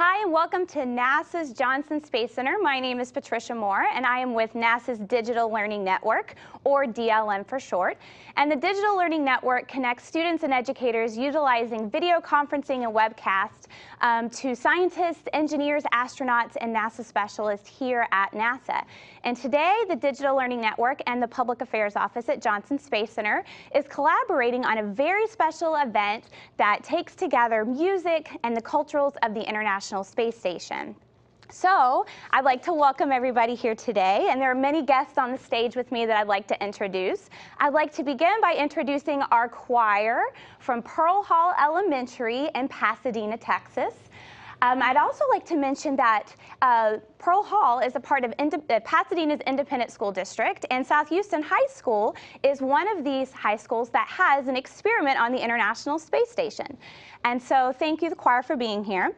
Hi, and welcome to NASA's Johnson Space Center. My name is Patricia Moore, and I am with NASA's Digital Learning Network, or DLN for short. And the Digital Learning Network connects students and educators utilizing video conferencing and webcast to scientists, engineers, astronauts, and NASA specialists here at NASA. And today, the Digital Learning Network and the Public Affairs Office at Johnson Space Center is collaborating on a very special event that takes together music and the culturals of the International Space Station. So I'd like to welcome everybody here today, and there are many guests on the stage with me that I'd like to introduce. I'd like to begin by introducing our choir from Pearl Hall Elementary in Pasadena, Texas. I'd also like to mention that Pearl Hall is a part of Pasadena's Independent School District, and South Houston High School is one of these high schools that has an experiment on the International Space Station. And so thank you, the choir, for being here.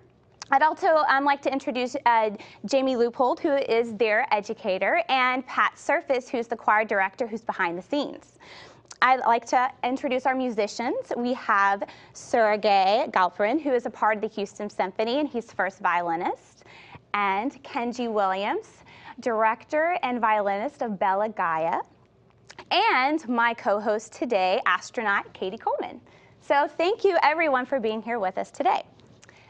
I'd also like to introduce Jamie Leupold, who is their educator, and Pat Surface, who's the choir director, who's behind the scenes. I'd like to introduce our musicians. We have Sergei Galperin, who is a part of the Houston Symphony, and he's first violinist, and Kenji Williams, director and violinist of Bella Gaia, and my co-host today, astronaut Katie Coleman. So thank you, everyone, for being here with us today.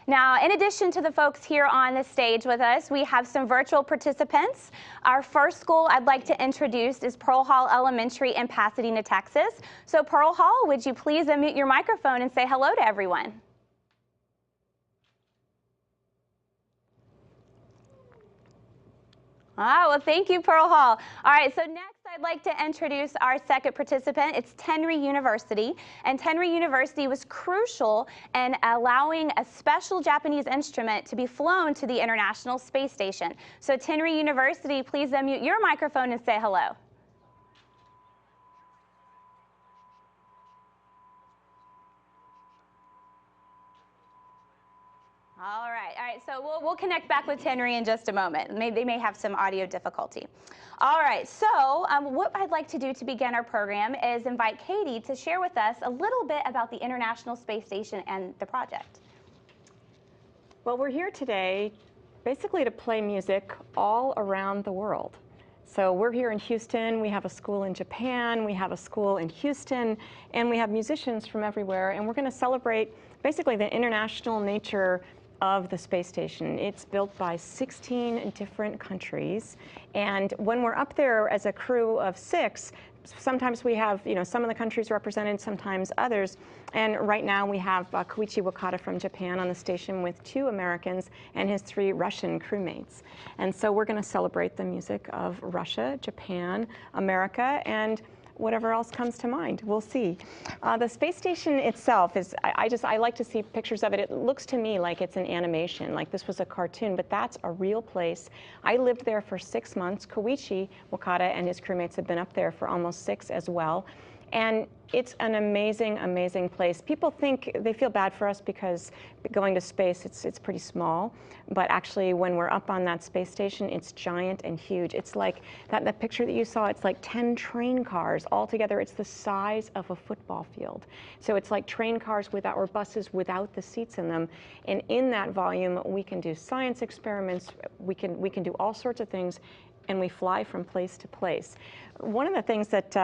Now, in addition to the folks here on the stage with us, we have some virtual participants. Our first school I'd like to introduce is Pearl Hall Elementary in Pasadena, Texas. So Pearl Hall, would you please unmute your microphone and say hello to everyone? Well, thank you, Pearl Hall. All right, so next I'd like to introduce our second participant. It's Tenry University, and Tenry University was crucial in allowing a special Japanese instrument to be flown to the International Space Station. So Tenry University, please unmute your microphone and say hello. All right, so we'll connect back with Tenry in just a moment. They may have some audio difficulty. All right, so what I'd like to do to begin our program is invite Katie to share with us a little bit about the International Space Station and the project. Well, we're here today basically to play music all around the world. So we're here in Houston, we have a school in Japan, we have a school in Houston, and we have musicians from everywhere, and we're going to celebrate basically the international nature of the space station. It's built by 16 different countries, and when we're up there as a crew of 6, sometimes we have, some of the countries represented, sometimes others. And right now we have Koichi Wakata from Japan on the station with 2 Americans and his 3 Russian crewmates. And so we're going to celebrate the music of Russia, Japan, America, and whatever else comes to mind. We'll see. The space station itself is, I like to see pictures of it. It looks to me like it's an animation, like this was a cartoon, but that's a real place. I lived there for 6 months. Koichi Wakata and his crewmates have been up there for almost 6 as well. And it's an amazing, amazing place. People think, they feel bad for us because going to space, it's pretty small. But actually, when we're up on that space station, it's giant and huge. It's like, that picture that you saw, it's like 10 train cars all together. It's the size of a football field. So it's like train cars without, or buses without the seats in them. And in that volume, we can do science experiments, we can do all sorts of things, and we fly from place to place. One of the things that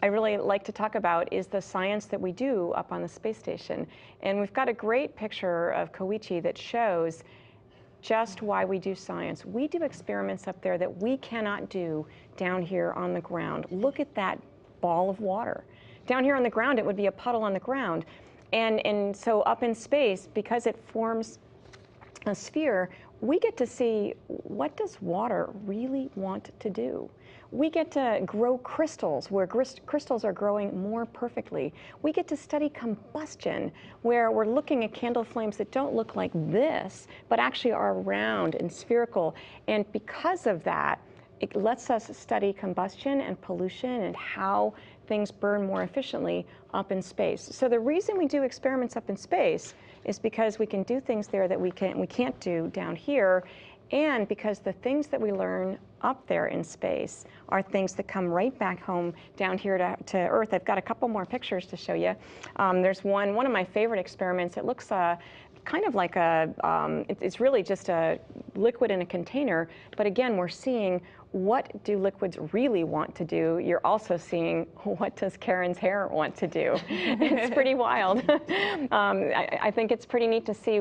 I really like to talk about is the science that we do up on the space station. And we've got a great picture of Koichi that shows just why we do science. We do experiments up there that we cannot do down here on the ground. Look at that ball of water. Down here on the ground, it would be a puddle on the ground. And so up in space, because it forms a sphere, we get to see, what does water really want to do? We get to grow crystals where crystals are growing more perfectly. We get to study combustion, where we're looking at candle flames that don't look like this, but actually are round and spherical. And because of that, it lets us study combustion and pollution and how things burn more efficiently up in space. So the reason we do experiments up in space is because we can do things there that we can't do down here, and because the things that we learn up there in space are things that come right back home down here to Earth. I've got a couple more pictures to show you. There's one of my favorite experiments. It looks kind of like it's really just a liquid in a container. But again, we're seeing what do liquids really want to do. You're also seeing what does Karen's hair want to do. It's pretty wild. I think it's pretty neat to see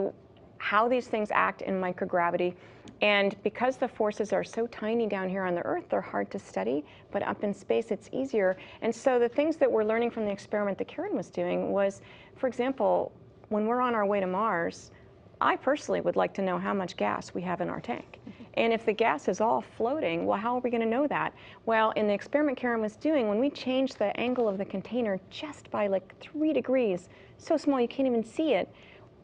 how these things act in microgravity. And because the forces are so tiny down here on the Earth, they're hard to study, but up in space it's easier. And so the things that we're learning from the experiment that Karen was doing was, for example, when we're on our way to Mars, I personally would like to know how much gas we have in our tank. And if the gas is all floating, well, how are we going to know that? Well, in the experiment Karen was doing, when we changed the angle of the container just by like 3 degrees, so small you can't even see it,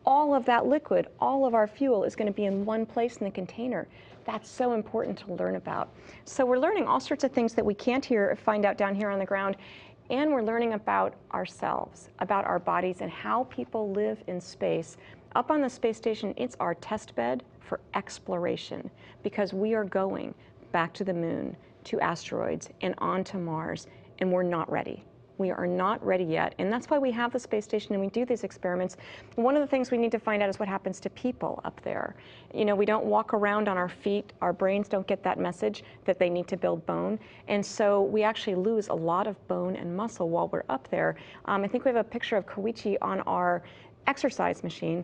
all of that liquid, all of our fuel is going to be in one place in the container. That's so important to learn about. So we're learning all sorts of things that we can't find out down here on the ground. And we're learning about ourselves, about our bodies, and how people live in space. Up on the space station, it's our test bed for exploration, because we are going back to the moon, to asteroids, and on to Mars, and we're not ready. We are not ready yet, and that's why we have the space station and we do these experiments. One of the things we need to find out is what happens to people up there. You know, we don't walk around on our feet. Our brains don't get that message that they need to build bone, and so we actually lose a lot of bone and muscle while we're up there. I think we have a picture of Koichi on our exercise machine,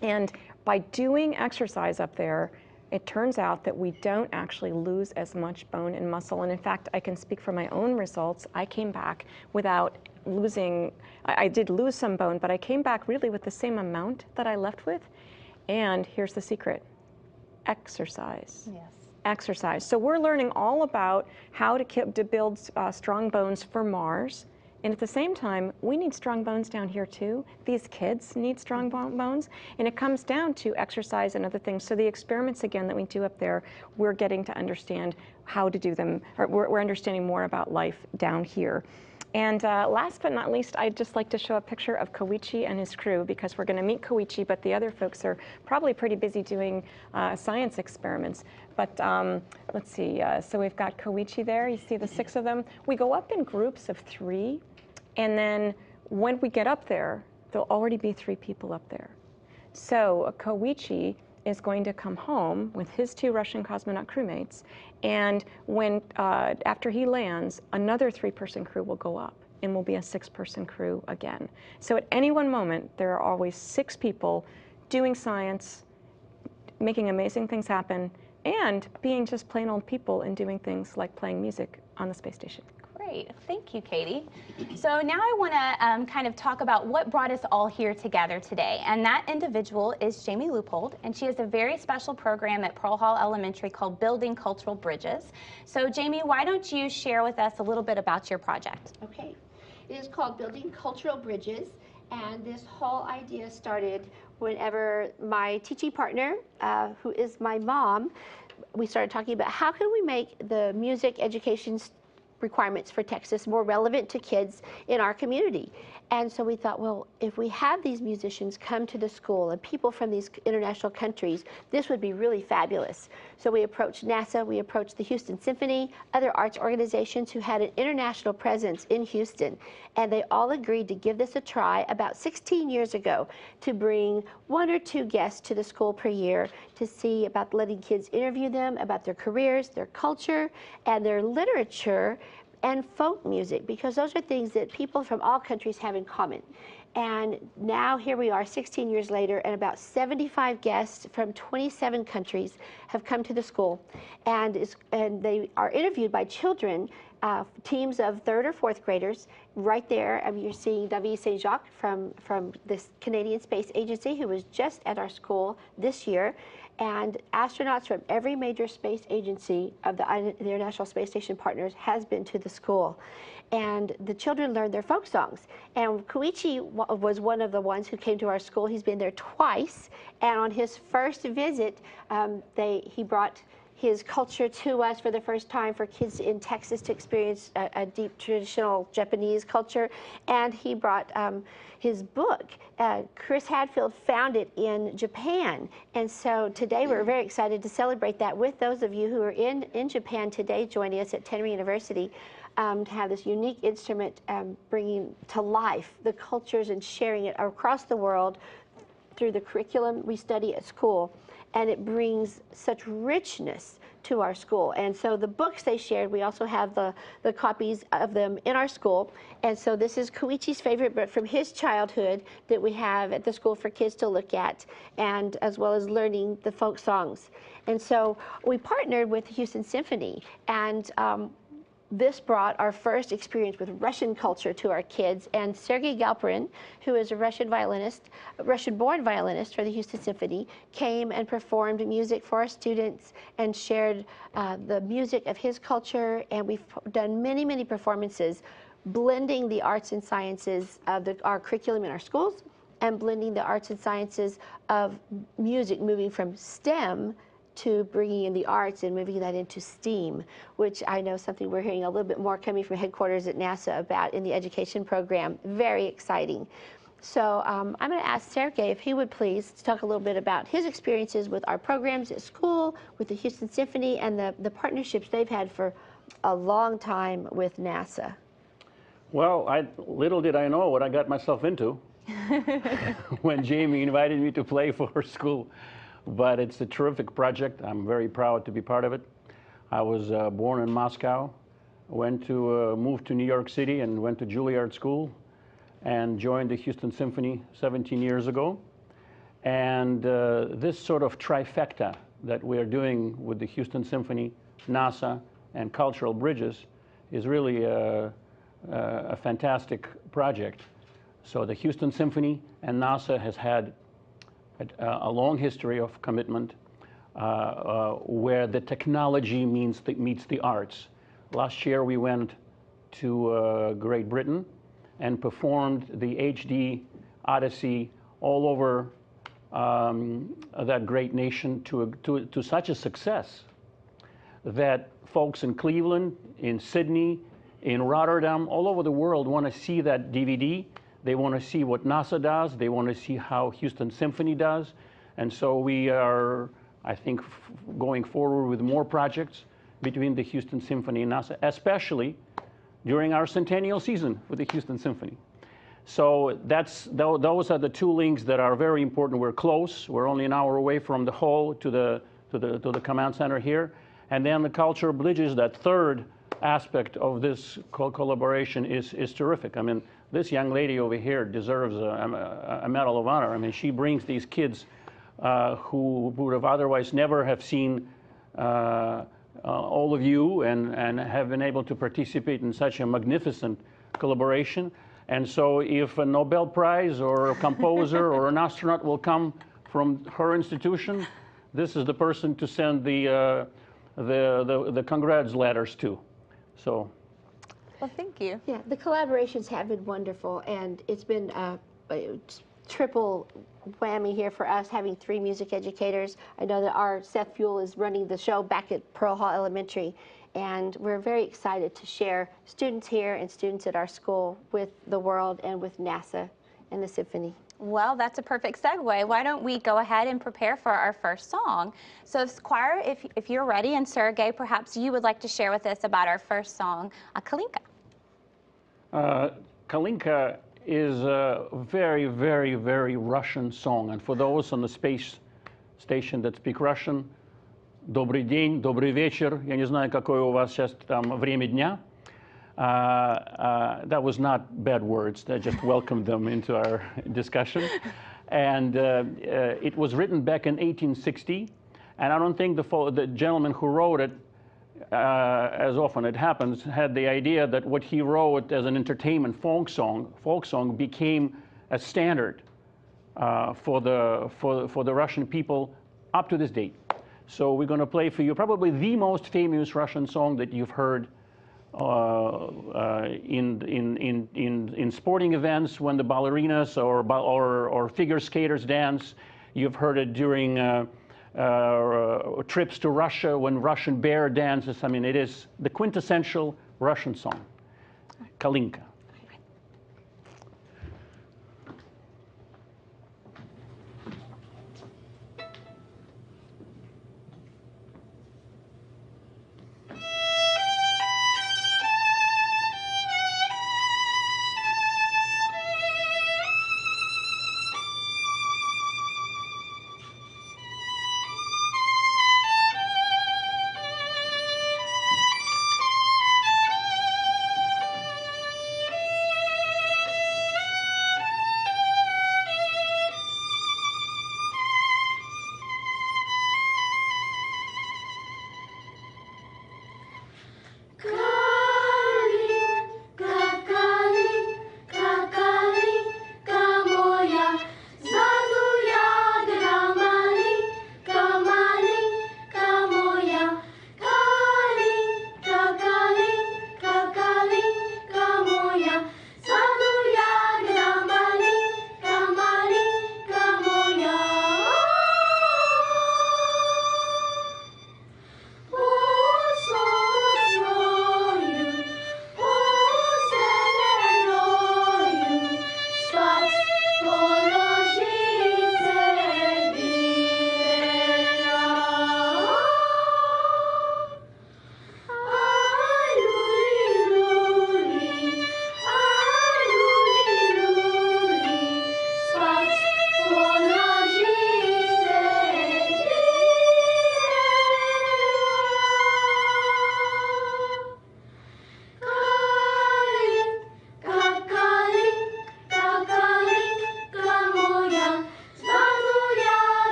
and by doing exercise up there, it turns out that we don't actually lose as much bone and muscle. And in fact, I can speak for my own results. I came back without losing, I did lose some bone, but I came back really with the same amount that I left with. And here's the secret: exercise. Yes. Exercise. So we're learning all about how to build strong bones for Mars. And at the same time, we need strong bones down here too. These kids need strong bones. And it comes down to exercise and other things. So the experiments, again, that we do up there, we're getting to understand how to do them, or we're understanding more about life down here. And last but not least, I'd just like to show a picture of Koichi and his crew, because we're going to meet Koichi, but the other folks are probably pretty busy doing science experiments. But let's see, so we've got Koichi there. You see the 6 of them. We go up in groups of 3, and then when we get up there, there'll already be 3 people up there. So Koichi is going to come home with his 2 Russian cosmonaut crewmates, and when after he lands, another 3-person crew will go up, and will be a 6-person crew again. So at any one moment, there are always 6 people doing science, making amazing things happen, and being just plain old people and doing things like playing music on the space station. Great. Thank you, Katie. So now I want to kind of talk about what brought us all here together today. And that individual is Jamie Leupold, and she has a very special program at Pearl Hall Elementary called Building Cultural Bridges. So Jamie, why don't you share with us a little bit about your project? Okay. It is called Building Cultural Bridges, and this whole idea started whenever my teaching partner, who is my mom, we started talking about how can we make the music education requirements for Texas more relevant to kids in our community. And so we thought, well, if we have these musicians come to the school and people from these international countries, this would be really fabulous. So we approached NASA, we approached the Houston Symphony, other arts organizations who had an international presence in Houston, and they all agreed to give this a try about 16 years ago, to bring 1 or 2 guests to the school per year to see about letting kids interview them about their careers, their culture, and their literature, and folk music, because those are things that people from all countries have in common. And now here we are 16 years later, and about 75 guests from 27 countries have come to the school, and they are interviewed by children, teams of 3rd or 4th graders. Right there, you're seeing David Saint-Jacques from this Canadian Space Agency, who was just at our school this year, and astronauts from every major space agency of the International Space Station partners has been to the school. And the children learned their folk songs. And Koichi was one of the ones who came to our school. He's been there twice, and on his first visit, he brought his culture to us for the first time for kids in Texas to experience a deep traditional Japanese culture. And he brought his book. Chris Hadfield found it in Japan. And so today we're very excited to celebrate that with those of you who are in Japan today, joining us at Tenry University. To have this unique instrument bringing to life the cultures and sharing it across the world through the curriculum we study at school, and it brings such richness to our school. And so the books they shared, we also have the copies of them in our school. And so this is Koichi's favorite book from his childhood that we have at the school for kids to look at, and as well as learning the folk songs. And so we partnered with the Houston Symphony, and this brought our first experience with Russian culture to our kids. And Sergei Galperin, who is a Russian-born violinist for the Houston Symphony, came and performed music for our students and shared the music of his culture. And we've done many, many performances, blending the arts and sciences of our curriculum in our schools and blending the arts and sciences of music, moving from STEM to bringing in the arts and moving that into STEAM, which I know something we're hearing a little bit more coming from headquarters at NASA about in the education program. Very exciting. So I'm going to ask Sergei if he would please talk a little bit about his experiences with our programs at school, with the Houston Symphony, and the partnerships they've had for a long time with NASA. Well, little did I know what I got myself into when Jamie invited me to play for her school. But it's a terrific project. I'm very proud to be part of it. I was born in Moscow, moved to New York City and went to Juilliard School and joined the Houston Symphony 17 years ago. And this sort of trifecta that we are doing with the Houston Symphony, NASA, and Cultural Bridges is really a fantastic project. So the Houston Symphony and NASA has had a long history of commitment where the technology meets the arts. Last year we went to Great Britain and performed the HD Odyssey all over that great nation to such a success that folks in Cleveland, in Sydney, in Rotterdam, all over the world want to see that DVD. They want to see what NASA does. They want to see how Houston Symphony does. And so we are, I think, going forward with more projects between the Houston Symphony and NASA, especially during our centennial season with the Houston Symphony. So those are the two links that are very important. We're close. We're only an hour away from the hall to the command center here. And then the Cultural Bridges, that third aspect of this collaboration is terrific. I mean, this young lady over here deserves a Medal of Honor. I mean, she brings these kids who would have otherwise never have seen all of you and have been able to participate in such a magnificent collaboration. And so if a Nobel Prize or a composer or an astronaut will come from her institution, this is the person to send the congrats letters to. So. Well, thank you. Yeah, the collaborations have been wonderful, and it's been a triple whammy here for us, having 3 music educators. I know that our Seth Fuel is running the show back at Pearl Hall Elementary, and we're very excited to share students here and students at our school with the world and with NASA and the Symphony. Well, that's a perfect segue. Why don't we go ahead and prepare for our first song? So, choir, if you're ready, and Sergei, perhaps you would like to share with us about our first song, Kalinka. Kalinka is a very, very, very Russian song. And for those on the space station that speak Russian, добрый день, добрый вечер. Я не знаю, какое у вас сейчас там время дня. That was not bad words. I just welcomed them into our discussion. And it was written back in 1860. And I don't think the gentleman who wrote it, as often it happens, had the idea that what he wrote as an entertainment folk song became a standard for the Russian people up to this date. So we're going to play for you probably the most famous Russian song that you've heard in sporting events when the ballerinas or figure skaters dance. You've heard it during trips to Russia when Russian bear dances. I mean, it is the quintessential Russian song, Kalinka.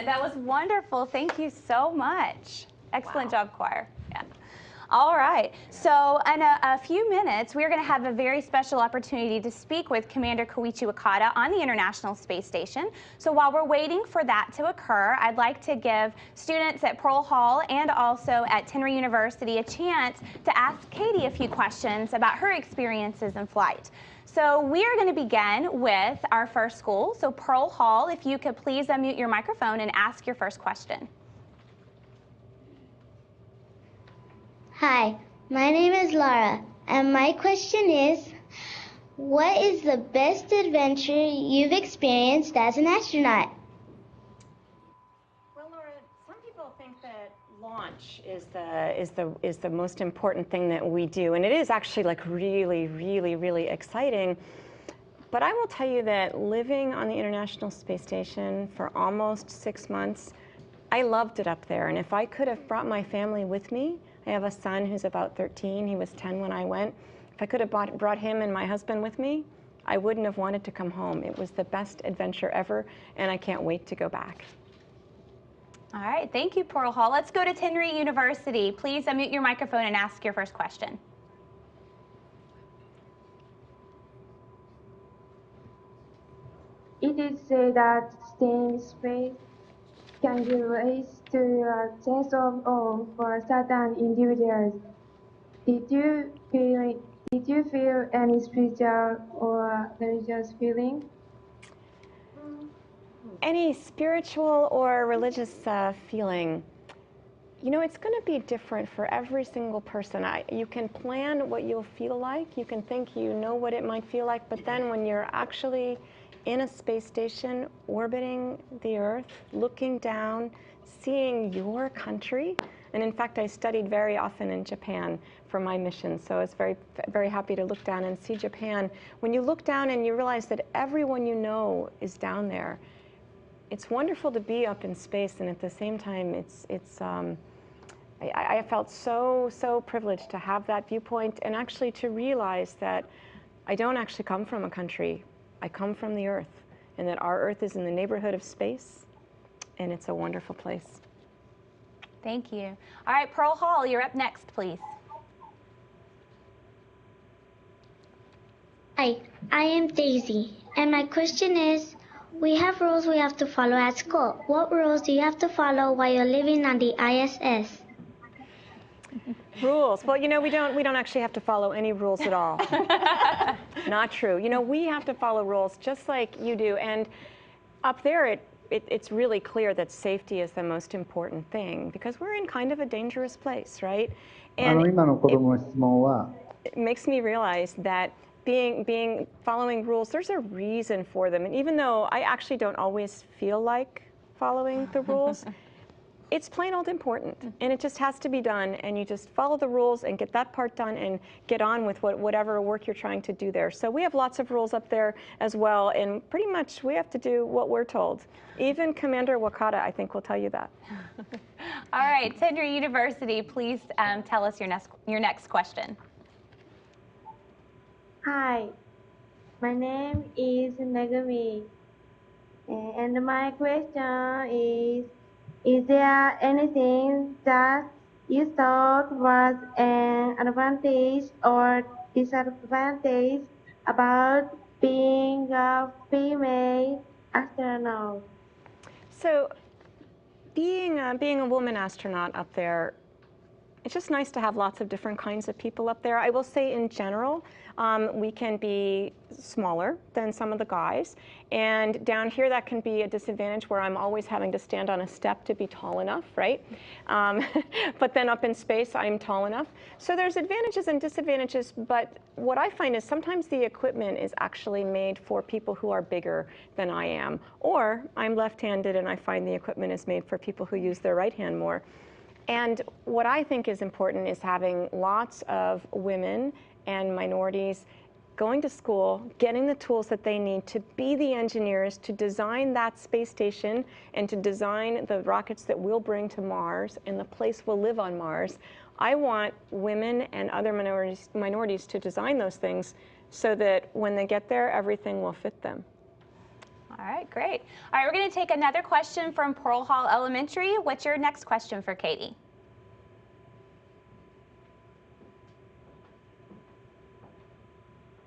That was wonderful. Thank you so much. Excellent job, choir. Yeah. All right. So in a few minutes, we're going to have a very special opportunity to speak with Commander Koichi Wakata on the International Space Station. So while we're waiting for that to occur, I'd like to give students at Pearl Hall and also at Tenry University a chance to ask Katie a few questions about her experiences in flight. So we are going to begin with our first school. So Pearl Hall, if you could please unmute your microphone and ask your first question. Hi, my name is Laura, and my question is, what is the best adventure you've experienced as an astronaut? Well, Laura, some people think that launch is the most important thing that we do, and it is actually like really exciting. But I will tell you that living on the International Space Station for almost 6 months, I loved it up there. And if I could have brought my family with me, I have a son who's about 13. He was 10 when I went. If I could have brought him and my husband with me, I wouldn't have wanted to come home. It was the best adventure ever, and I can't wait to go back. All right, thank you, Pearl Hall. Let's go to Tenry University. Please unmute your microphone and ask your first question. It is said that staying in space can give rise to a sense of awe for certain individuals. Did you feel any spiritual or religious feeling? Any spiritual or religious feeling? You know, it's going to be different for every single person. You can plan what you'll feel like. You can think you know what it might feel like, but then when you're actually in a space station orbiting the Earth, looking down, seeing your country, and in fact, I studied very often in Japan for my mission, so I was very happy to look down and see Japan. When you look down and you realize that everyone you know is down there, it's wonderful to be up in space, and at the same time, I felt so privileged to have that viewpoint and actually to realize that I don't actually come from a country. I come from the Earth, and that our Earth is in the neighborhood of space, and it's a wonderful place. Thank you. All right, Pearl Hall, you're up next, please. Hi, I am Daisy, and my question is, we have rules we have to follow at school. What rules do you have to follow while you're living on the ISS? Rules. Well, you know, we don't actually have to follow any rules at all. Not true. You know, we have to follow rules just like you do. And up there, it's really clear that safety is the most important thing because we're in kind of a dangerous place, right? And it makes me realize that following rules, there's a reason for them. And even though I actually don't always feel like following the rules, it's plain old important, and it just has to be done, and you just follow the rules and get that part done and get on with whatever work you're trying to do there. So we have lots of rules up there as well, and pretty much we have to do what we're told. Even Commander Wakata, I think, will tell you that. All right, Tenry University, please tell us your next question. Hi, my name is Megami, and my question is there anything that you thought was an advantage or disadvantage about being a female astronaut? So being a woman astronaut up there, it's just nice to have lots of different kinds of people up there. I will say in general, we can be smaller than some of the guys. And down here, that can be a disadvantage where I'm always having to stand on a step to be tall enough, right? But then up in space, I'm tall enough. So there's advantages and disadvantages, but what I find is sometimes the equipment is actually made for people who are bigger than I am. Or I'm left-handed and I find the equipment is made for people who use their right hand more. And what I think is important is having lots of women and minorities going to school, getting the tools that they need to be the engineers, to design that space station, and to design the rockets that we'll bring to Mars and the place we'll live on Mars. I want women and other minorities to design those things so that when they get there, everything will fit them. All All right, great. All right, we're going to take another question from Pearl Hall Elementary. What's your next question for Katie?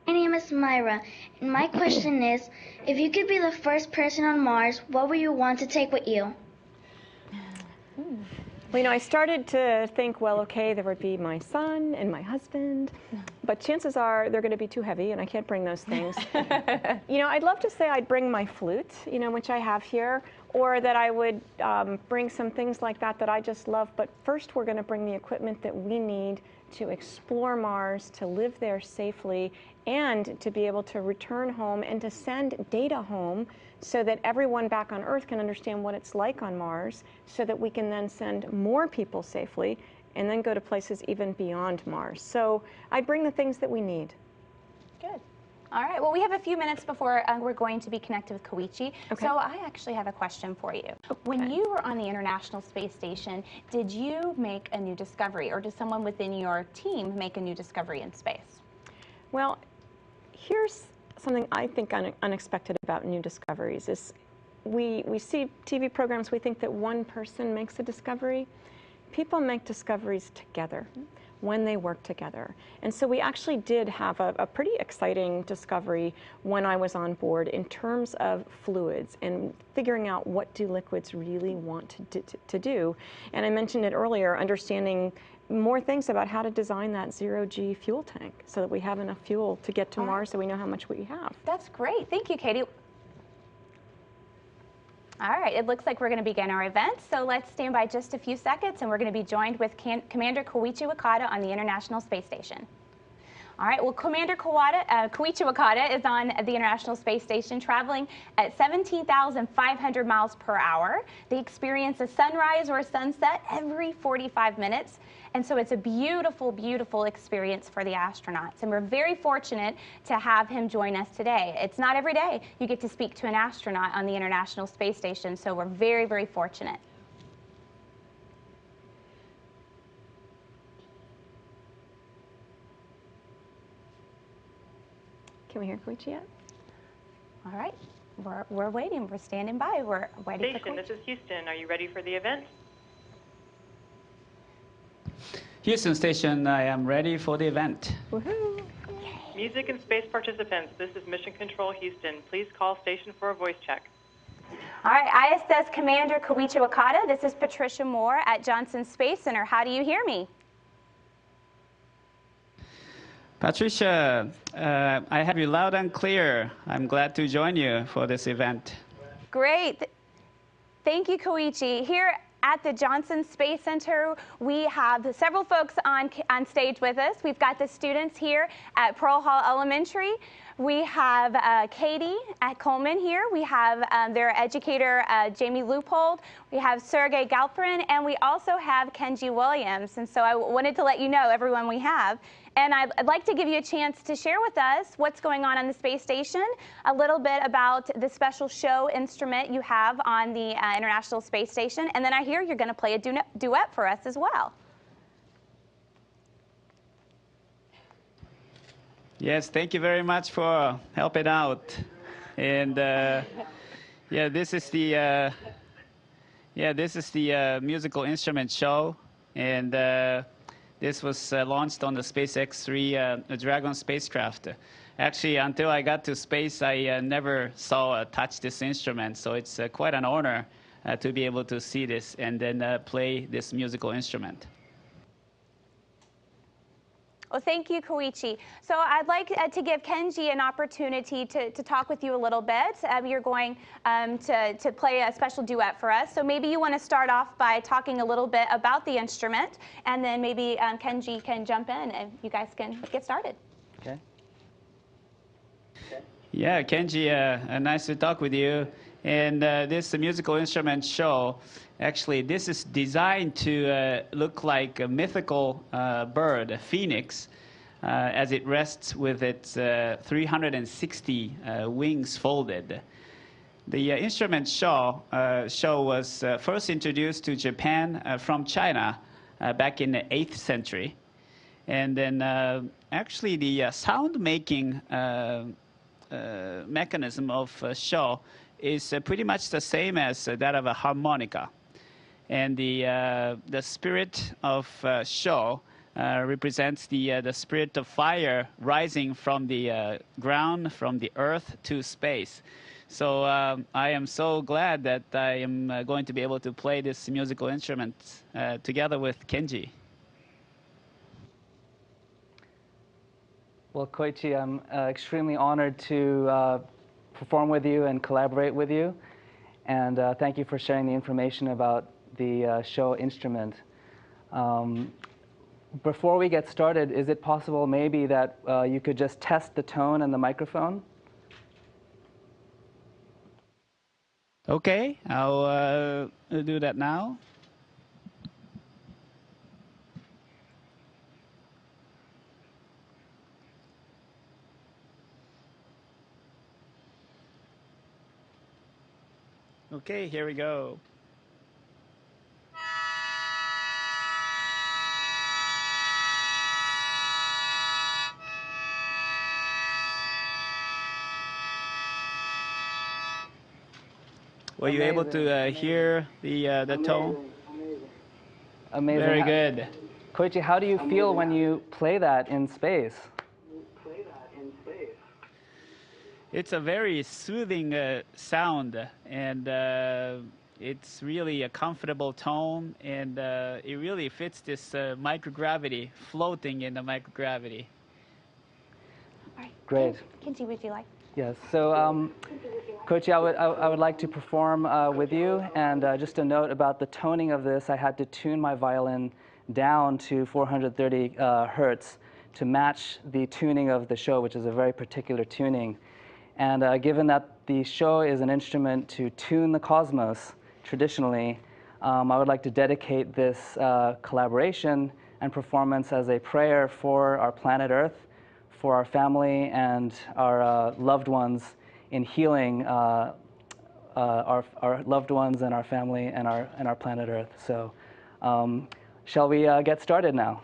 My name is Myra, and my question is, if you could be the first person on Mars, what would you want to take with you? Well, you know, I started to think, well, okay, there would be my son and my husband, but chances are they're going to be too heavy and I can't bring those things. You know, I'd love to say I'd bring my flute, you know, which I have here, or that I would bring some things like that I just love. But first, we're going to bring the equipment that we need to explore Mars, to live there safely, and to be able to return home and to send data home so that everyone back on Earth can understand what it's like on Mars, so that we can then send more people safely and then go to places even beyond Mars. So I'd bring the things that we need. Good. All right, well, we have a few minutes before we're going to be connected with Koichi. Okay. So I actually have a question for you. When you were on the International Space Station, did you make a new discovery, or did someone within your team make a new discovery in space? Well, here's something I think unexpected about new discoveries is we see TV programs, we think that one person makes a discovery. People make discoveries together when they work together. And so we actually did have a pretty exciting discovery when I was on board in terms of fluids and figuring out what do liquids really want to do. And I mentioned it earlier, understanding more things about how to design that zero-G fuel tank so that we have enough fuel to get to Mars so we know how much we have. That's great. Thank you, Katie. All right, it looks like we're going to begin our event, so let's stand by just a few seconds, and we're going to be joined with Commander Koichi Wakata on the International Space Station. All right, well, Commander Koichi Wakata is on the International Space Station traveling at 17,500 miles per hour. They experience a sunrise or a sunset every 45 minutes. And so it's a beautiful, beautiful experience for the astronauts. And we're very fortunate to have him join us today. It's not every day you get to speak to an astronaut on the International Space Station, so we're very, very fortunate. Can we hear Koichi yet? All right, we're waiting. We're standing by. We're waiting Station, for Koichi. this is Houston. Are you ready for the event? Houston Station, I am ready for the event. Woohoo! Music and space participants, this is Mission Control Houston. Please call station for a voice check. All right, ISS Commander Koichi Wakata, this is Patricia Moore at Johnson Space Center. How do you hear me? Patricia, I have you loud and clear. I'm glad to join you for this event. Great. Thank you, Koichi. Here at the Johnson Space Center, we have several folks on stage with us. We've got the students here at Pearl Hall Elementary. We have Katie at Coleman here. We have their educator, Jamie Leupold. We have Sergey Galperin, and we also have Kenji Williams. And so I wanted to let you know everyone we have. And I'd like to give you a chance to share with us what's going on the space station, a little bit about the special show instrument you have on the International Space Station, and then I hear you're going to play a duet for us as well. Yes, thank you very much for helping out. And yeah, this is the musical instrument show, and this was launched on the SpaceX 3 Dragon spacecraft. Actually, until I got to space, I never saw touch this instrument, so it's quite an honor to be able to see this and then play this musical instrument. Well, thank you, Koichi. So I'd like to give Kenji an opportunity to talk with you a little bit. You're going to play a special duet for us. So maybe you want to start off by talking a little bit about the instrument, and then maybe Kenji can jump in and you guys can get started. Okay. Yeah, Kenji, nice to talk with you. And this musical instrument show, actually, this is designed to look like a mythical bird, a phoenix, as it rests with its 360 wings folded. The instrument show was first introduced to Japan from China back in the 8th century. And then actually the sound-making mechanism of show is pretty much the same as that of a harmonica. And the spirit of show represents the spirit of fire rising from the ground, from the earth to space. So I am so glad that I am going to be able to play this musical instrument together with Kenji. Well, Koichi, I'm extremely honored to perform with you and collaborate with you. And thank you for sharing the information about the show instrument. Before we get started, is it possible maybe that you could just test the tone and the microphone? Okay, I'll do that now. Okay, here we go. Were you able to hear the tone? Amazing. Very good. Koichi, how do you feel when you play that in space? It's a very soothing sound, and it's really a comfortable tone, and it really fits this microgravity, floating in the microgravity. All right. Great. Kenji, would you like? Yes. So, Koichi, I would like to perform with you. And just a note about the toning of this, I had to tune my violin down to 430 hertz to match the tuning of the show, which is a very particular tuning. And given that the show is an instrument to tune the cosmos traditionally, I would like to dedicate this collaboration and performance as a prayer for our planet Earth, for our family and our loved ones in healing our loved ones and our family and our planet Earth. So shall we get started now?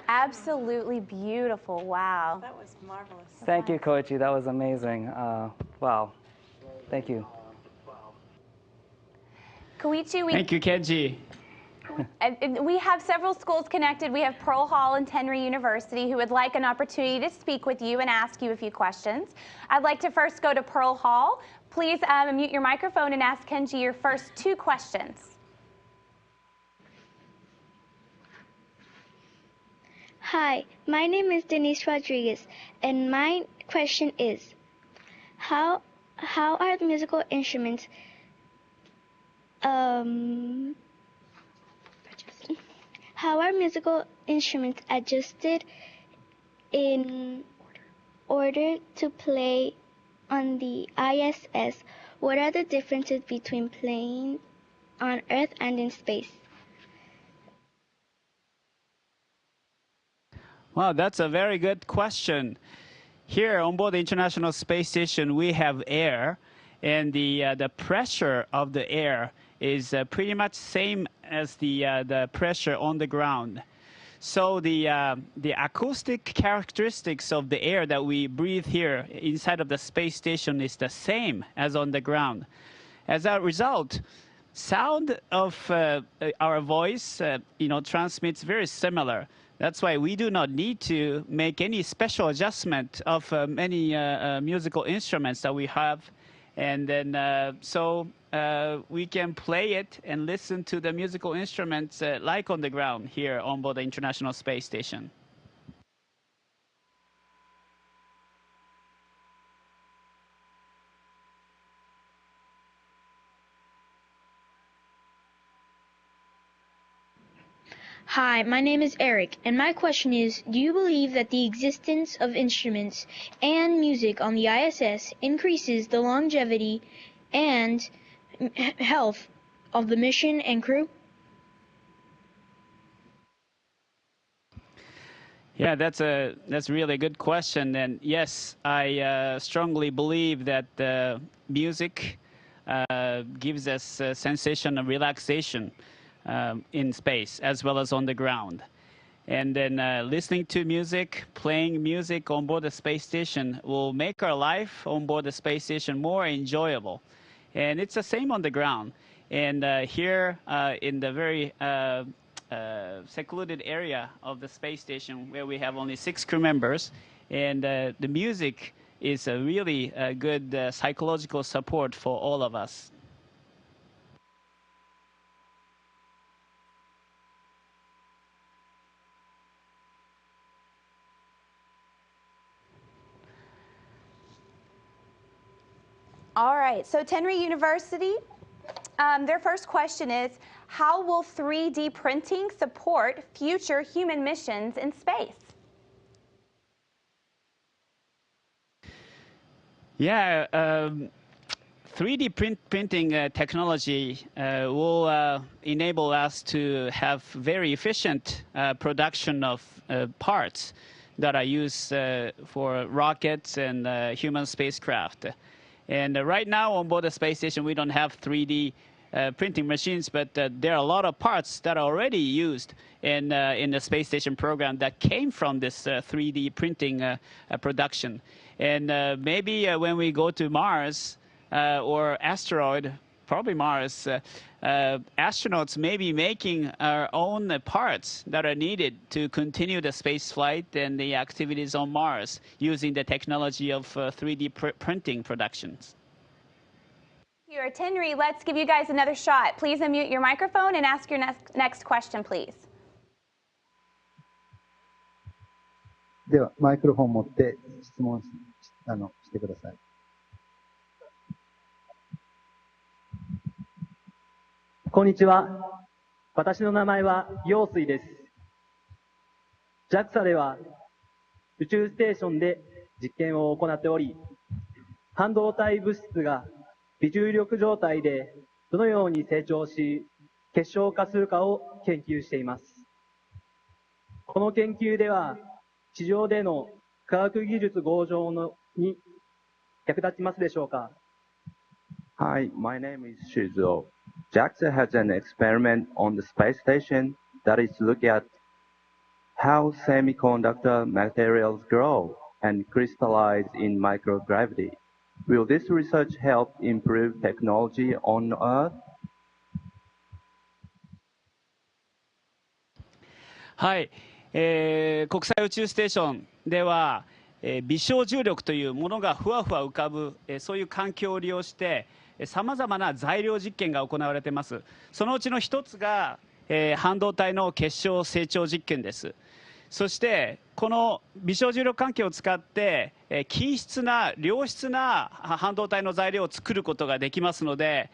Absolutely beautiful. Wow. That was marvelous. Thank you, Koichi. That was amazing. Wow. Thank you. Koichi, Thank you, Kenji. we have several schools connected. We have Pearl Hall and Tenry University who would like an opportunity to speak with you and ask you a few questions. I'd like to first go to Pearl Hall. Please mute your microphone and ask Kenji your first 2 questions. Hi, my name is Denise Rodriguez, and my question is, how are the musical instruments how are musical instruments adjusted in order to play on the ISS? What are the differences between playing on Earth and in space? Wow, that's a very good question. Here on board the International Space Station, we have air, and the pressure of the air is pretty much same as the pressure on the ground. So the acoustic characteristics of the air that we breathe here inside of the space station is the same as on the ground. As a result, sound of our voice, transmits very similar. That's why we do not need to make any special adjustment of many musical instruments that we have. And then we can play it and listen to the musical instruments like on the ground here on board the International Space Station. Hi, my name is Eric, and my question is, do you believe that the existence of instruments and music on the ISS increases the longevity and health of the mission and crew? Yeah, that's really a good question. And yes, I strongly believe that music gives us a sensation of relaxation in space as well as on the ground. And then listening to music, playing music on board the space station will make our life on board the space station more enjoyable. And it's the same on the ground. And here in the very secluded area of the space station where we have only 6 crew members, and the music is a really good psychological support for all of us. All right, so Tenry University, their first question is, how will 3D printing support future human missions in space? Yeah, 3D printing technology will enable us to have very efficient production of parts that are used for rockets and human spacecraft. And right now on board the space station, we don't have 3D printing machines, but there are a lot of parts that are already used in the space station program that came from this 3D printing production. And maybe when we go to Mars or asteroid, probably Mars, astronauts may be making our own parts that are needed to continue the space flight and the activities on Mars using the technology of 3D printing productions. Here at Tenry, let's give you guys another shot. Please unmute your microphone and ask your next question, please. では、マイクロフォンを持って質問してください。こんにちは。私の名前は陽水です。JAXA では宇宙ステーションで実験を行っており、半導体物質が微重力状態でどのように成長し、結晶化するかを研究しています。この研究では、地上での科学技術向上に役立ちますでしょうか？ Hi, my name is Shizuo. JAXA has an experiment on the space station that is looking at how semiconductor materials grow and crystallize in microgravity. Will this research help improve technology on Earth? はい、国際宇宙ステーションでは、微小重力というものがふわふわ浮かぶ、そういう環境を利用してさまざまな材料実験が行われています。そのうちの一つが、半導体の結晶成長実験です。そしてこの微小重力環境を使って均質な良質な半導体の材料を作ることができますので、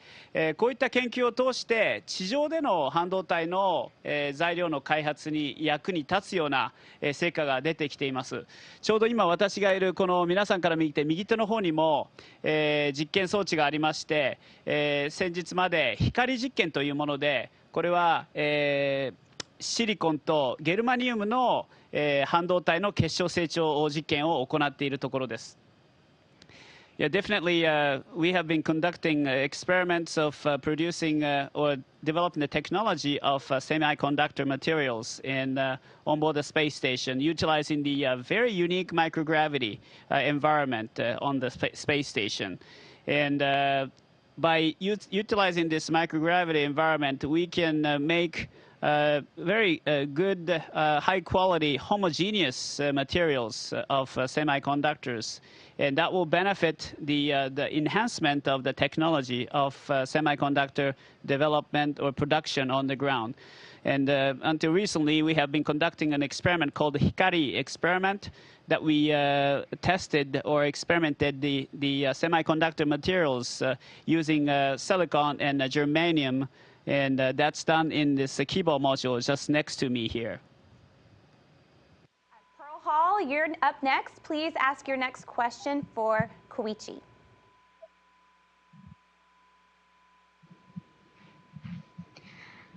こういった研究を通して地上での半導体の材料の開発に役に立つような成果が出てきています。ちょうど今私がいるこの皆さんから見て右手の方にも実験装置がありまして、先日まで光実験というもので、これはシリコンとゲルマニウムの、半導体の結晶成長実験を行っているところです。Yeah, definitely, we have been conducting experiments of producing or developing the technology of semiconductor materials in onboard the space station, utilizing the very unique microgravity environment on the space station. And by utilizing this microgravity environment, we can make very good, high-quality, homogeneous materials of semiconductors, and that will benefit the enhancement of the technology of semiconductor development or production on the ground. And until recently, we have been conducting an experiment called the Hikari experiment that we tested or experimented the semiconductor materials using silicon and germanium. And that's done in this Kibo module just next to me here. Pearl Hall, you're up next. Please ask your next question for Koichi.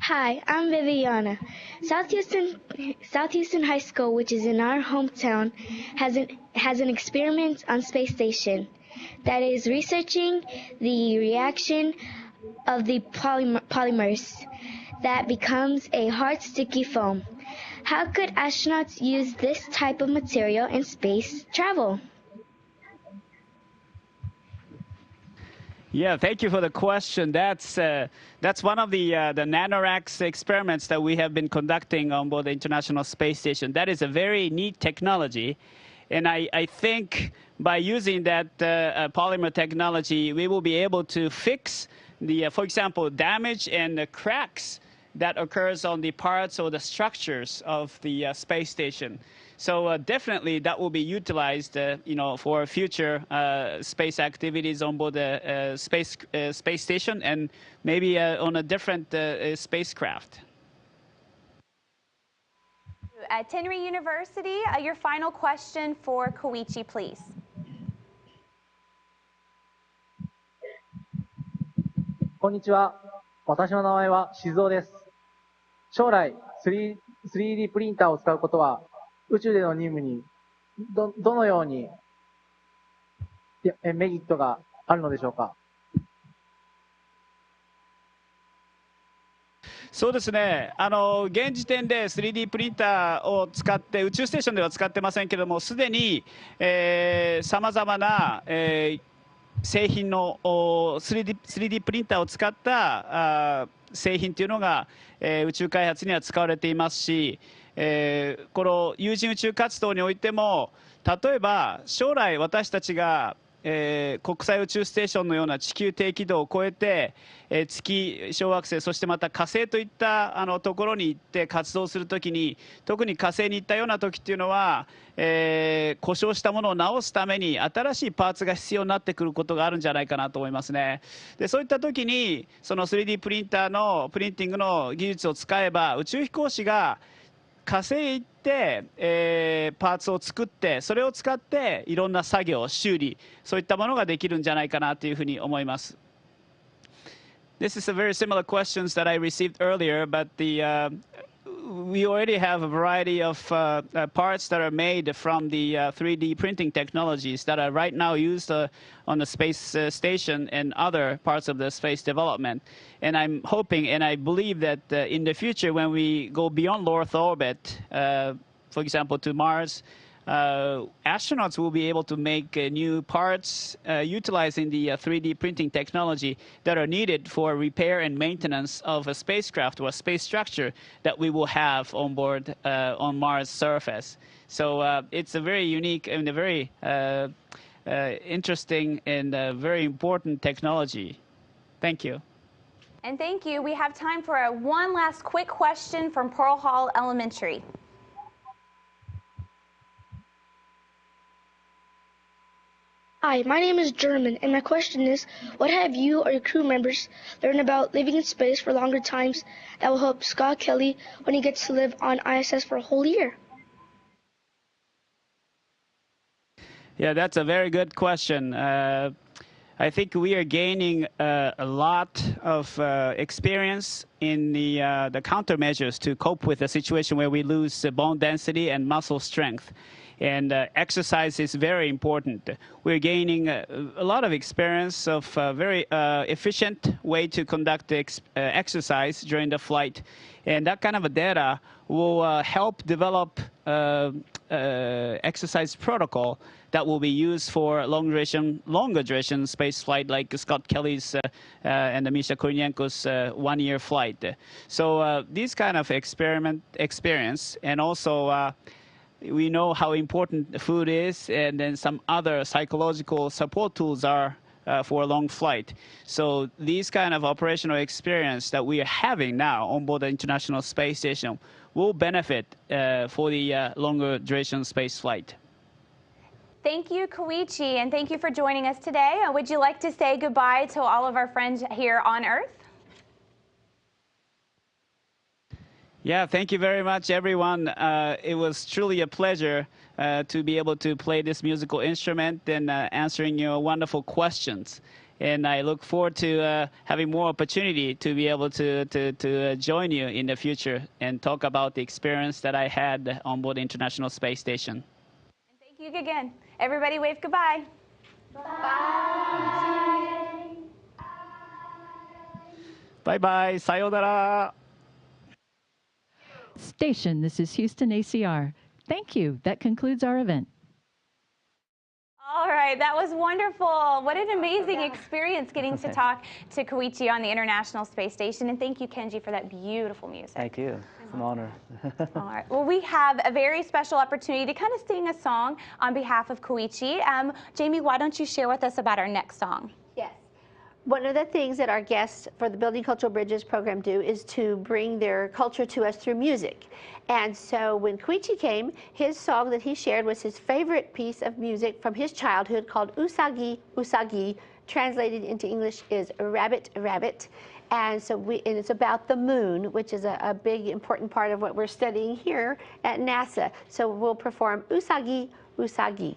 Hi, I'm Viviana. South Houston High School, which is in our hometown, has an experiment on space station that is researching the reaction of the polymers that becomes a hard sticky foam. How could astronauts use this type of material in space travel? Yeah, thank you for the question. That's one of the NanoRacks experiments that we have been conducting on board the International Space Station. That is a very neat technology. And I think by using that polymer technology, we will be able to fix the, for example, damage and cracks that occurs on the parts or the structures of the space station. So definitely that will be utilized, for future space activities on board the space station and maybe on a different spacecraft. At Tenry University, your final question for Koichi, please. こんにちは。私の名前は静雄です。将来 3D プリンターを使うことは宇宙での任務にどのようにメリットがあるのでしょうか。そうですね、現時点で 3D プリンターを使って宇宙ステーションでは使ってませんけれども、すでにさまざまな、製品の 3D プリンターを使った製品というのが、宇宙開発には使われていますし、この有人宇宙活動においても例えば将来私たちが国際宇宙ステーションのような地球低軌道を越えて、月、小惑星、そしてまた火星といったところに行って活動するときに、特に火星に行ったような時っていうのは、故障したものを直すために新しいパーツが必要になってくることがあるんじゃないかなと思いますね。でそういった時にその 3D プリンターのプリンティングの技術を使えば宇宙飛行士が火星へ行って、パーツを作ってそれを使っていろんな作業修理そういったものができるんじゃないかなというふうに思います。This is a very similar questions that I received earlier, but we already have a variety of parts that are made from the 3D printing technologies that are right now used on the space station and other parts of the space development. And I'm hoping and I believe that in the future when we go beyond low Earth orbit, for example, to Mars, astronauts will be able to make new parts utilizing the 3D printing technology that are needed for repair and maintenance of a spacecraft or a space structure that we will have on board on Mars surface. So it's a very unique and a very interesting and very important technology. Thank you. And thank you. We have time for one last quick question from Pearl Hall Elementary. Hi, my name is German, and my question is, what have you or your crew members learned about living in space for longer times that will help Scott Kelly when he gets to live on ISS for a whole year? Yeah, that's a very good question. I think we are gaining a lot of experience in the countermeasures to cope with a situation where we lose bone density and muscle strength. And exercise is very important. We're gaining a lot of experience of a very efficient way to conduct exercise during the flight. And that kind of a data will help develop exercise protocol that will be used for longer duration space flight like Scott Kelly's and Misha Kornienko's 1-year flight. So these kind of experience, and also we know how important food is, and then some other psychological support tools are for a long flight. So these kind of operational experience that we are having now on board the International Space Station will benefit for the longer duration space flight. Thank you, Koichi, and thank you for joining us today. Would you like to say goodbye to all of our friends here on Earth? Yeah, thank you very much, everyone. It was truly a pleasure to be able to play this musical instrument and answering your wonderful questions. And I look forward to having more opportunity to be able to join you in the future and talk about the experience that I had on board the International Space Station. And thank you again. Everybody wave goodbye. Bye. Bye-bye. Sayonara. Station, this is Houston ACR. Thank you. That concludes our event. All right, that was wonderful. What an amazing experience getting to talk to Koichi on the International Space Station. And thank you, Kenji, for that beautiful music. Thank you. It's an honor. All right. Well, we have a very special opportunity to kind of sing a song on behalf of Koichi. Jamie, why don't you share with us about our next song? Yes. One of the things that our guests for the Building Cultural Bridges program do is to bring their culture to us through music. And so when Koichi came, his song that he shared was his favorite piece of music from his childhood called Usagi Usagi, translated into English is Rabbit Rabbit. And so and it's about the moon, which is a big important part of what we're studying here at NASA. So we'll perform Usagi Usagi.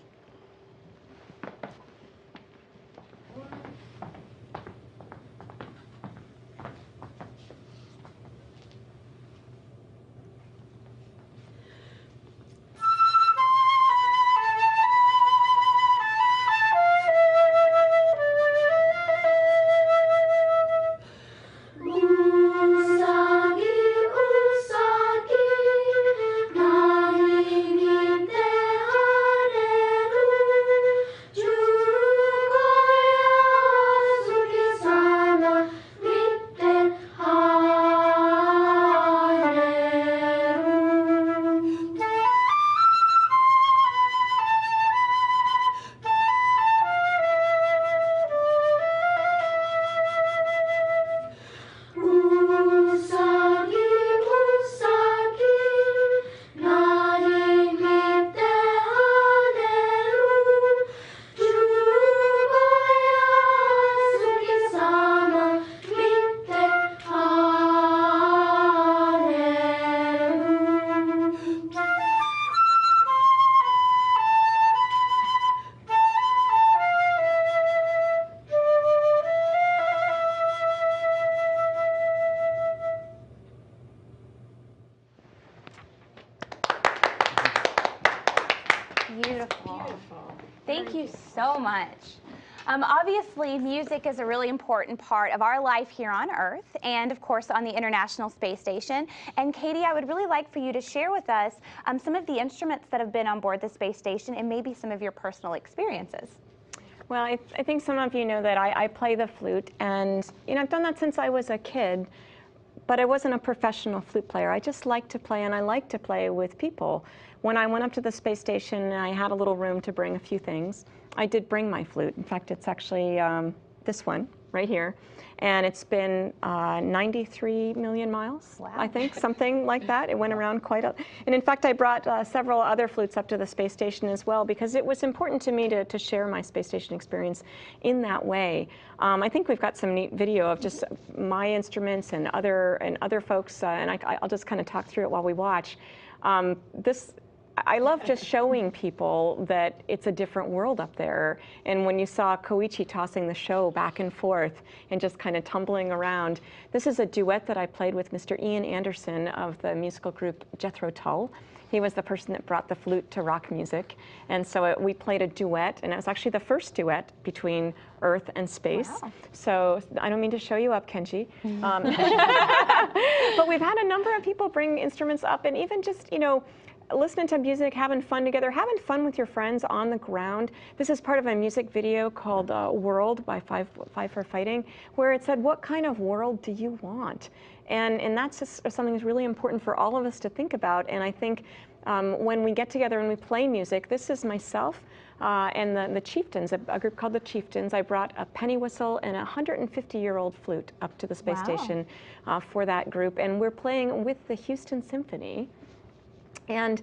Beautiful. Thank you so much. Obviously, music is a really important part of our life here on Earth and, of course, on the International Space Station. And Katie, I would really like for you to share with us some of the instruments that have been on board the space station and maybe some of your personal experiences. Well, I think some of you know that I play the flute, and I've done that since I was a kid, but I wasn't a professional flute player. I just like to play, and I like to play with people. When I went up to the space station, I had a little room to bring a few things. I did bring my flute. In fact, it's actually this one right here. And it's been 93 million miles, wow. I think, something like that. It went around quite a... And in fact, I brought several other flutes up to the space station as well, because it was important to me to share my space station experience in that way. I think we've got some neat video of just my instruments and other folks, and I'll just kind of talk through it while we watch. I love just showing people that it's a different world up there. And when you saw Koichi tossing the show back and forth and just kind of tumbling around, this is a duet that I played with Mr. Ian Anderson of the musical group Jethro Tull. He was the person that brought the flute to rock music. And so we played a duet, and it was actually the first duet between Earth and space. Wow. So I don't mean to show you up, Kenji. But we've had a number of people bring instruments up, and even just, listening to music, having fun together, having fun with your friends on the ground. This is part of a music video called World by Five for Fighting, where it said, what kind of world do you want? And that's just something that's really important for all of us to think about. And I think when we get together and we play music, this is myself and the Chieftains, a group called the Chieftains. I brought a penny whistle and a 150-year-old flute up to the space station for that group. And we're playing with the Houston Symphony. And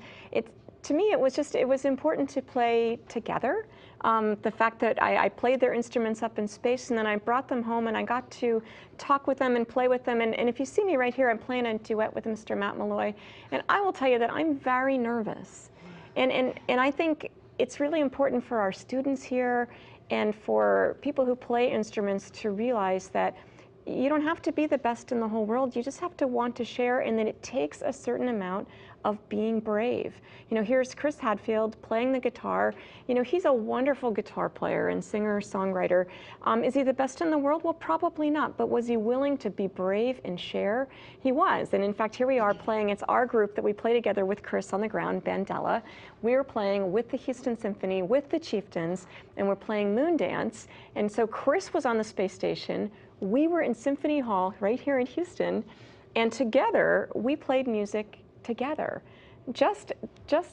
to me, it was important to play together. The fact that I played their instruments up in space, and then I brought them home, and I got to talk with them and play with them. And if you see me right here, I'm playing a duet with Mr. Matt Malloy. And I will tell you that I'm very nervous. And I think it's really important for our students here and for people who play instruments to realize that you don't have to be the best in the whole world. You just have to want to share, and that it takes a certain amount of being brave. Here's Chris Hadfield playing the guitar. He's a wonderful guitar player and singer, songwriter. Is he the best in the world? Well, probably not, but was he willing to be brave and share? He was, and in fact, here we are playing. It's our group that we play together with Chris on the ground, Bandela. We're playing with the Houston Symphony, with the Chieftains, and we're playing Moon Dance. And so Chris was on the space station. We were in Symphony Hall right here in Houston, and together we played music together, just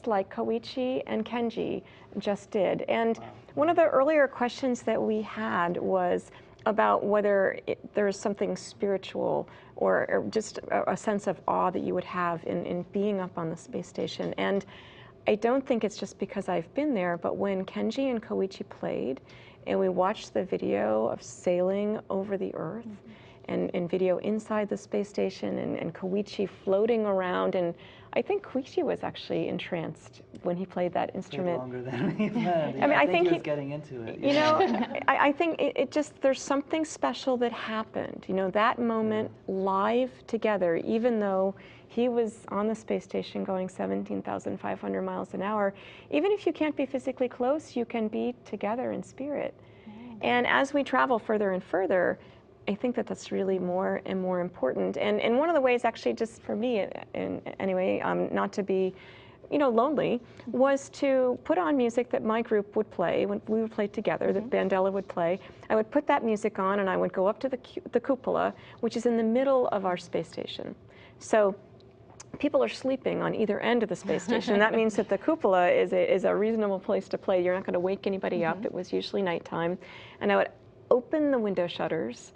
like Koichi and Kenji just did. And one of the earlier questions that we had was about whether there is something spiritual or just a sense of awe that you would have in being up on the space station. And I don't think it's just because I've been there, but when Kenji and Koichi played, and we watched the video of sailing over the Earth, and video inside the space station, and Koichi floating around, and I think Koichi was actually entranced when he played that instrument. Longer than we planned. I mean, I think he was getting into it. I think it just, there's something special that happened. That moment live together, even though he was on the space station going 17,500 miles an hour. Even if you can't be physically close, you can be together in spirit. And as we travel further and further, I think that that's really more and more important. And one of the ways, actually, just for me, anyway, not to be, lonely, was to put on music that my group would play when we would play together, that Bandela would play. I would put that music on, and I would go up to the cupola, which is in the middle of our space station. So people are sleeping on either end of the space station. That means that the cupola is a reasonable place to play. You're not going to wake anybody up. It was usually nighttime. And I would open the window shutters,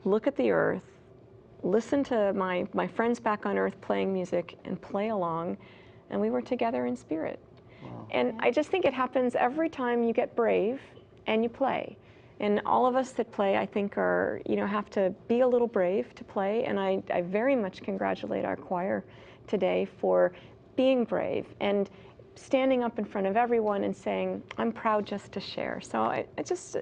look at the Earth, listen to my friends back on Earth playing music, and play along, and we were together in spirit. Wow. And I just think it happens every time you get brave and you play. And all of us that play, I think, are, have to be a little brave to play, and I very much congratulate our choir today for being brave. And standing up in front of everyone and saying, I'm proud just to share. So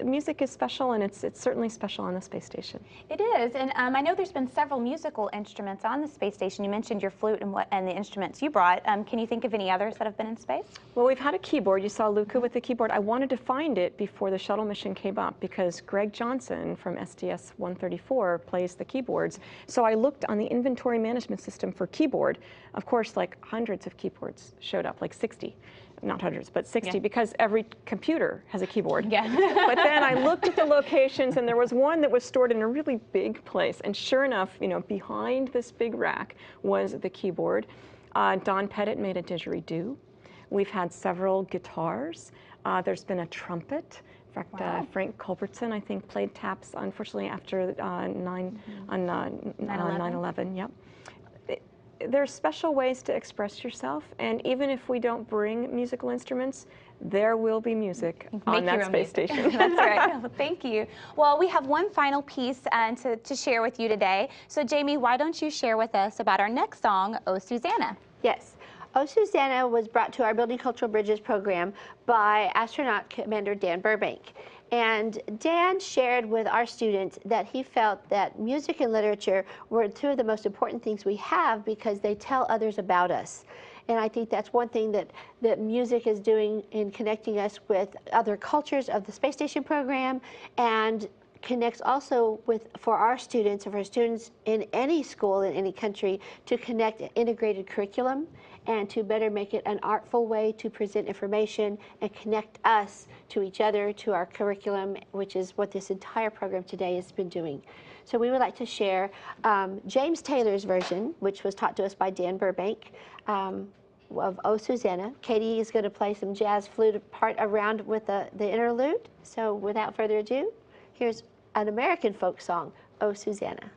music is special, and it's certainly special on the space station. It is, and I know there's been several musical instruments on the space station. You mentioned your flute and the instruments you brought. Can you think of any others that have been in space? Well, we've had a keyboard. You saw Luca with the keyboard. I wanted to find it before the shuttle mission came up because Greg Johnson from SDS-134 plays the keyboards. So I looked on the inventory management system for keyboard. Of course, like hundreds of keyboards showed up, like 60. Not hundreds, but 60, because every computer has a keyboard. Yeah. But then I looked at the locations, and there was one that was stored in a really big place. And sure enough, behind this big rack was the keyboard. Don Pettit made a didgeridoo. We've had several guitars. There's been a trumpet. In fact, Wow. Frank Culbertson, I think, played taps, unfortunately, after 9/11. Yep. There's special ways to express yourself, and even if we don't bring musical instruments, there will be music on that space station. That's right. Well, thank you. Well, we have one final piece to share with you today. So, Jamie, why don't you share with us about our next song, Oh, Susanna? Yes. Oh, Susanna was brought to our Building Cultural Bridges program by astronaut Commander Dan Burbank. And Dan shared with our students that he felt that music and literature were two of the most important things we have because they tell others about us. And I think that's one thing that music is doing in connecting us with other cultures of the space station program, and connects also for our students, or for students in any school in any country, to connect an integrated curriculum and to better make it an artful way to present information and connect us to each other, to our curriculum, which is what this entire program today has been doing. So we would like to share James Taylor's version, which was taught to us by Dan Burbank, of Oh, Susanna. Katie is going to play some jazz flute part around with the interlude. So without further ado, here's an American folk song, Oh, Susanna.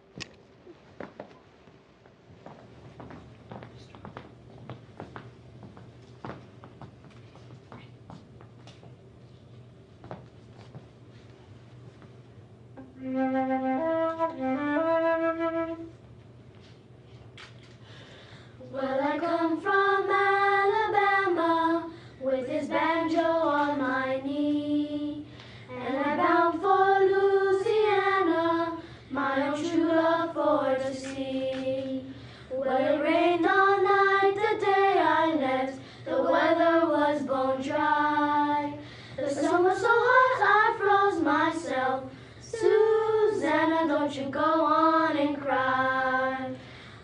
Well, I come from Alabama with his banjo on my knee, and I'm bound for Louisiana, my own true love for to see. Well, it rained all night the day I left, the weather was bone dry. The sun was so hot I froze myself. Susanna, don't you go on and cry.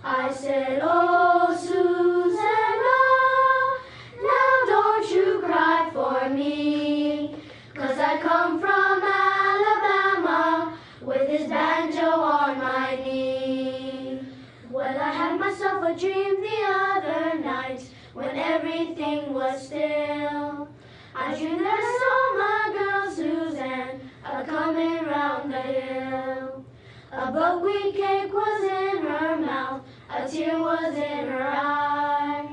I said, oh, Susanna, now don't you cry for me, 'cause I come from Alabama with his banjo on my knee. Well, I had myself a dream the other night when everything was still. I dreamed that I saw my girl Suzanne a-coming round the hill. A buckwheat cake was in her mouth, a tear was in her eye.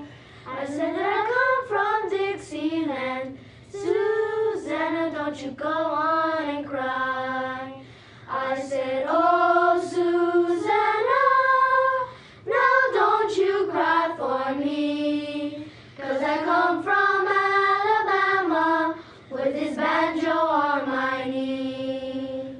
I said that I come from Dixieland, Susanna, don't you go on and cry. I said, oh, Susanna, now don't you cry for me, 'cause I come from Alabama with his banjo on my knee.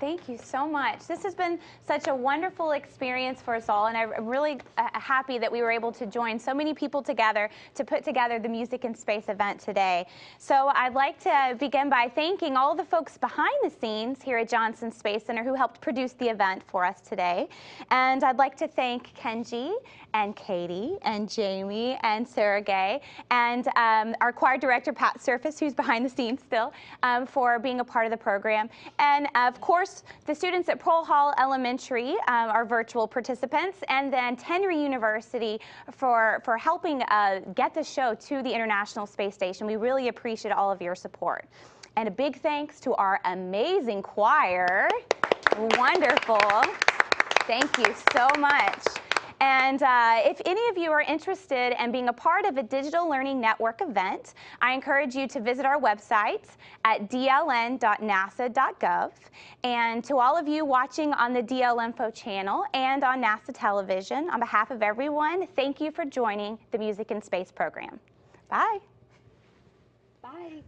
Thank you so much. This has been such a wonderful experience for us all, and I'm really happy that we were able to join so many people together to put together the Music in Space event today. So I'd like to begin by thanking all the folks behind the scenes here at Johnson Space Center who helped produce the event for us today. And I'd like to thank Kenji and Katie and Jamie and Sergey and our choir director, Pat Surface, who's behind the scenes still, for being a part of the program. And of course, the students at Pearl Hall Elementary are virtual participants, and then Tenry University for helping get the show to the International Space Station. We really appreciate all of your support. And a big thanks to our amazing choir. Wonderful. Thank you so much. And if any of you are interested in being a part of a Digital Learning Network event, I encourage you to visit our website at dln.nasa.gov. And to all of you watching on the DL Info channel and on NASA television, on behalf of everyone, thank you for joining the Music in Space program. Bye. Bye.